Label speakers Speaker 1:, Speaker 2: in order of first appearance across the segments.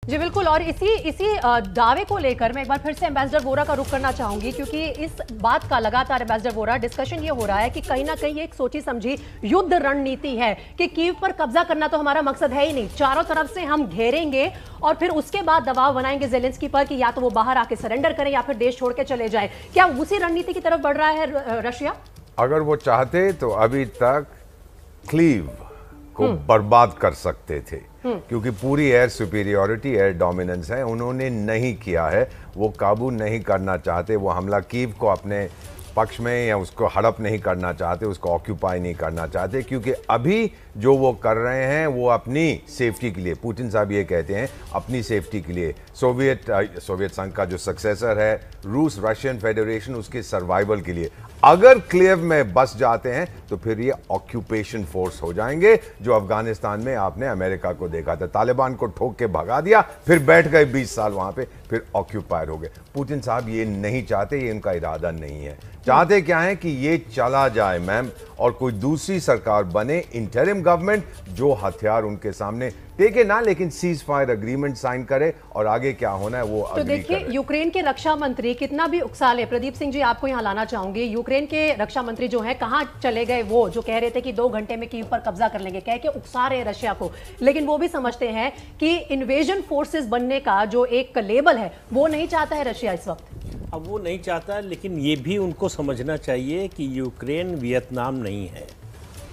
Speaker 1: जी बिल्कुल, और इसी दावे को लेकर मैं एक बार फिर से एम्बेसडर वोरा का रुख करना चाहूंगी, क्योंकि इस बात का लगातार एम्बेसडर वोरा डिस्कशन ये हो रहा है कि कहीं ना कहीं एक सोची समझी युद्ध रणनीति है कि कीव पर कब्जा करना तो हमारा मकसद है ही नहीं, चारों तरफ से हम घेरेंगे और फिर उसके बाद दबाव बनाएंगे ज़ेलेंस्की पर कि या तो वो बाहर आके सरेंडर करें या फिर देश छोड़ के चले जाए। क्या उसी रणनीति की तरफ बढ़ रहा है रशिया?
Speaker 2: अगर वो चाहते तो अभी तक कीव को बर्बाद कर सकते थे, क्योंकि पूरी एयर सुपीरियॉरिटी, एयर डोमिनेंस है, उन्होंने नहीं किया है। वो काबू नहीं करना चाहते, वो हमला कीव को अपने पक्ष में या उसको हड़प नहीं करना चाहते, उसको ऑक्यूपाई नहीं करना चाहते, क्योंकि अभी जो वो कर रहे हैं वो अपनी सेफ्टी के लिए, पुतिन साहब ये कहते हैं अपनी सेफ्टी के लिए। सोवियत संघ का जो सक्सेसर है रूस, रशियन फेडरेशन, उसके सर्वाइवल के लिए। अगर कीव में बस जाते हैं तो फिर ये ऑक्यूपेशन फोर्स हो जाएंगे, जो अफगानिस्तान में आपने अमेरिका को देखा था, तालिबान को ठोक के भगा दिया, फिर बैठ गए 20 साल वहां पे, फिर ऑक्यूपायर हो गए। पुतिन साहब ये नहीं चाहते, ये इनका इरादा नहीं है। चाहते क्या है कि ये चला जाए मैम, और कोई दूसरी सरकार बने, इंटरिम गवर्नमेंट, जो हथियार उनके सामने टेके ना, लेकिन सीज फायर अग्रीमेंट साइन करे और आगे क्या होना है वो
Speaker 1: तो देखिए, यूक्रेन के रक्षा मंत्री कितना भी उकसाले, प्रदीप सिंह जी आपको यहां लाना चाहूंगी, यूक्रेन के रक्षा मंत्री जो हैं कहां चले गए, वो जो कह रहे थे कि 2 घंटे में कीव पर कब्जा कर लेंगे, कह के उकसा रहे रशिया को, लेकिन वो भी समझते हैं कि इन्वेजन फोर्सेस बनने का जो एक लेबल है वो नहीं चाहता है रशिया इस वक्त।
Speaker 3: अब वो नहीं चाहता, लेकिन ये भी उनको समझना चाहिए कि यूक्रेन वियतनाम नहीं है।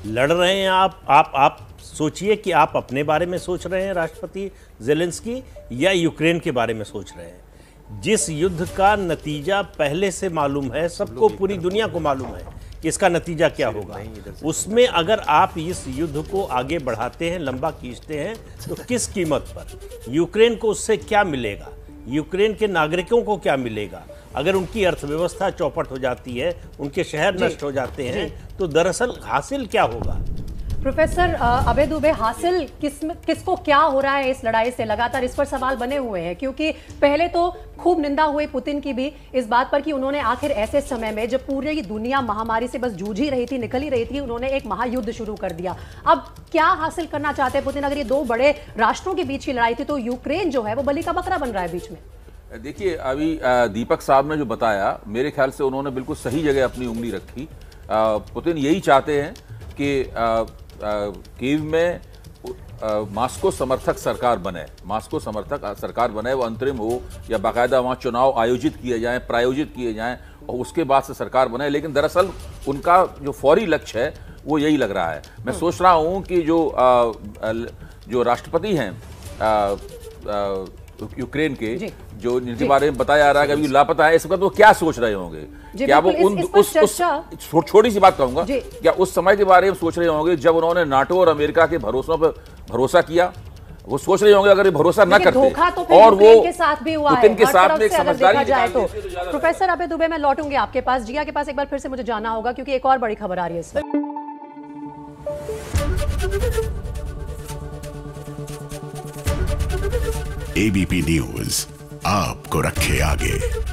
Speaker 3: लड़ रहे हैं आप सोचिए कि आप अपने बारे में सोच रहे हैं राष्ट्रपति ज़ेलेंस्की, या यूक्रेन के बारे में सोच रहे हैं। जिस युद्ध का नतीजा पहले से मालूम है, सबको, पूरी दुनिया को मालूम है कि इसका नतीजा क्या होगा, उसमें अगर आप इस युद्ध को आगे बढ़ाते हैं, लंबा खींचते हैं, तो किस कीमत पर? यूक्रेन को उससे क्या मिलेगा, यूक्रेन के नागरिकों को क्या मिलेगा? अगर उनकी अर्थव्यवस्था चौपट हो जाती है, उनके शहर नष्ट हो जाते हैं, तो दरअसल हासिल क्या होगा?
Speaker 1: प्रोफेसर अभय दुबे, हासिल किसको क्या हो रहा है इस लड़ाई से? लगातार इस पर सवाल बने हुए हैं, क्योंकि पहले तो खूब निंदा हुई पुतिन की भी इस बात पर कि उन्होंने आखिर ऐसे समय में जब पूरी दुनिया महामारी से बस जूझ ही रही थी, निकल ही रही थी, उन्होंने एक महायुद्ध शुरू कर दिया। अब क्या हासिल करना चाहते हैं पुतिन? अगर ये 2 बड़े राष्ट्रों के बीच की लड़ाई थी, तो यूक्रेन जो है वो बलि का बकरा बन रहा है बीच में।
Speaker 4: देखिए, अभी दीपक साहब ने जो बताया, मेरे ख्याल से उन्होंने बिल्कुल सही जगह अपनी उंगली रखी। पुतिन यही चाहते हैं कि कीव में मास्को समर्थक सरकार बने, मास्को समर्थक सरकार बने, वो अंतरिम हो या बाकायदा वहाँ चुनाव आयोजित किए जाएं, प्रायोजित किए जाएं, और उसके बाद से सरकार बने। लेकिन दरअसल उनका जो फौरी लक्ष्य है वो यही लग रहा है। मैं सोच रहा हूँ कि जो राष्ट्रपति हैं यूक्रेन के, जो जिनके बारे में बताया जा रहा है कि अभी लापता है, इस वक्त वो क्या सोच रहे होंगे? क्या वो उस छोटी सी बात कहूंगा, क्या उस समय के बारे में सोच रहे होंगे जब उन्होंने नाटो और अमेरिका के भरोसों पर भरोसा किया? वो सोच रहे होंगे अगर ये भरोसा न करते,
Speaker 1: तो
Speaker 4: और वो
Speaker 1: के साथ भी हुआ
Speaker 4: पुतिन के साथ में
Speaker 1: समझदारी जाए तो। प्रोफेसर अभय दुबे, मैं लौटूंगी आपके पास, जिया के पास एक बार फिर से मुझे जाना होगा, क्योंकि एक और बड़ी खबर आ रही है इस वक्त।
Speaker 5: एबीपी न्यूज आपको रखे आगे।